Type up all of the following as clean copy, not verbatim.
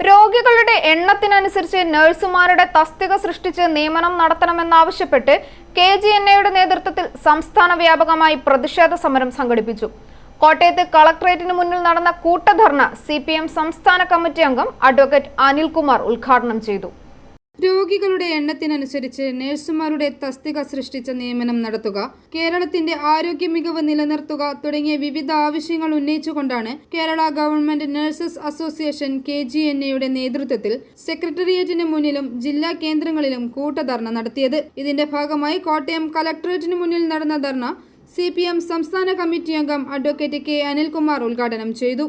രോഗികളുടെ എണ്ണത്തിനനുസരിച്ച് നഴ്സുമാരുടെ തസ്തിക സൃഷ്ടിച്ച് നിയമനം നടത്തണമെന്നാവശ്യപ്പെട്ട് KGNAയുടെ നേതൃത്വത്തിൽ സംസ്ഥാന വ്യാപകമായി പ്രതിഷേധ സമരം സംഘടിപ്പിച്ചു. കോട്ടയത്ത് കളക്ടറേറ്റിന് മുന്നിൽ നടന്ന കൂട്ടധർണ CPM സംസ്ഥാന കമ്മിറ്റി അംഗം അഡ്വക്കേറ്റ് അനിൽകുമാർ ഉദ്ഘാടനം ചെയ്തു. രോഗികളുടെ എണ്ണത്തിനനുസരിച്ച് നഴ്സുമാരുടെ തസ്തിക സൃഷ്ടിച്ച നിയമനം നടത്തുക, കേരളത്തിന്റെ ആരോഗ്യ മികവ് നിലനിർത്തുക തുടങ്ങിയ വിവിധ ആവശ്യങ്ങൾ ഉന്നയിച്ചുകൊണ്ടാണ് കേരള ഗവൺമെന്റ് നഴ്സസ് അസോസിയേഷൻ KGNAയുടെ നേതൃത്വത്തിൽ സെക്രട്ടേറിയറ്റിന് മുന്നിലും ജില്ലാ കേന്ദ്രങ്ങളിലും കൂട്ടധർണ നടത്തിയത്. ഇതിന്റെ ഭാഗമായി കോട്ടയം കളക്ടറേറ്റിന് മുന്നിൽ നടന്ന ധർണ CPM സംസ്ഥാന കമ്മിറ്റി അംഗം അഡ്വക്കേറ്റ് K അനിൽകുമാർ ഉദ്ഘാടനം ചെയ്തു.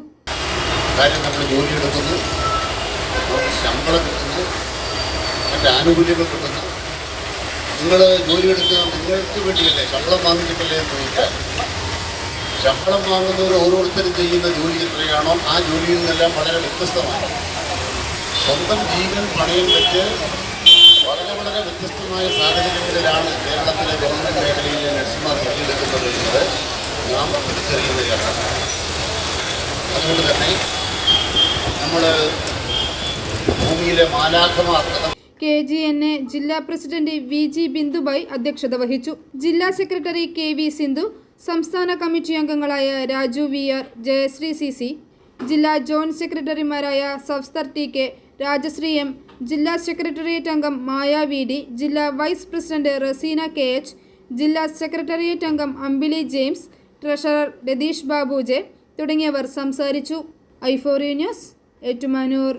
ആനുകൂല്യങ്ങൾ കിട്ടുന്നു. നിങ്ങൾ ജോലിയെടുക്കുക നിങ്ങൾക്ക് വേണ്ടിയല്ലേ, ശമ്പളം വാങ്ങിച്ചിട്ടല്ലേ എന്ന് ചോദിച്ചാൽ ശമ്പളം വാങ്ങുന്നവർ ഓരോരുത്തരും ചെയ്യുന്ന ജോലി എത്രയാണോ ആ ജോലിയിൽ നിന്നെല്ലാം വളരെ വ്യത്യസ്തമാണ്. സ്വന്തം ജീവൻ പണയം വെച്ച് വളരെ വ്യത്യസ്തമായ സാഹചര്യങ്ങളിലാണ് കേരളത്തിലെ ഗവൺമെൻറ് മേഖലയിലെ നഴ്സുമാർ ജോലിയെടുക്കുന്നത് എന്നത് നാം തിരിച്ചറിയുന്ന കാര്യമാണ്. അതുകൊണ്ട് തന്നെ നമ്മൾ ഭൂമിയിലെ മാലാഖമാർ KGNA ജില്ലാ പ്രസിഡന്റ് VG ബിന്ദുബായ് അധ്യക്ഷത വഹിച്ചു. ജില്ലാ സെക്രട്ടറി KV സിന്ധു, സംസ്ഥാന കമ്മിറ്റി അംഗങ്ങളായ രാജു VR, ജയശ്രീ CC, ജില്ലാ ജോയിന്റ് സെക്രട്ടറിമാരായ സഫ്സർ TK, രാജശ്രീ M, ജില്ലാ സെക്രട്ടേറിയറ്റ് അംഗം മായ VD, ജില്ലാ വൈസ് പ്രസിഡന്റ് റസീന KH, ജില്ലാ സെക്രട്ടേറിയറ്റ് അംഗം Ambili James, treasurer Ratheesh Babu J തുടങ്ങിയവർ സംസാരിച്ചു. i4U news, Ettumanoor.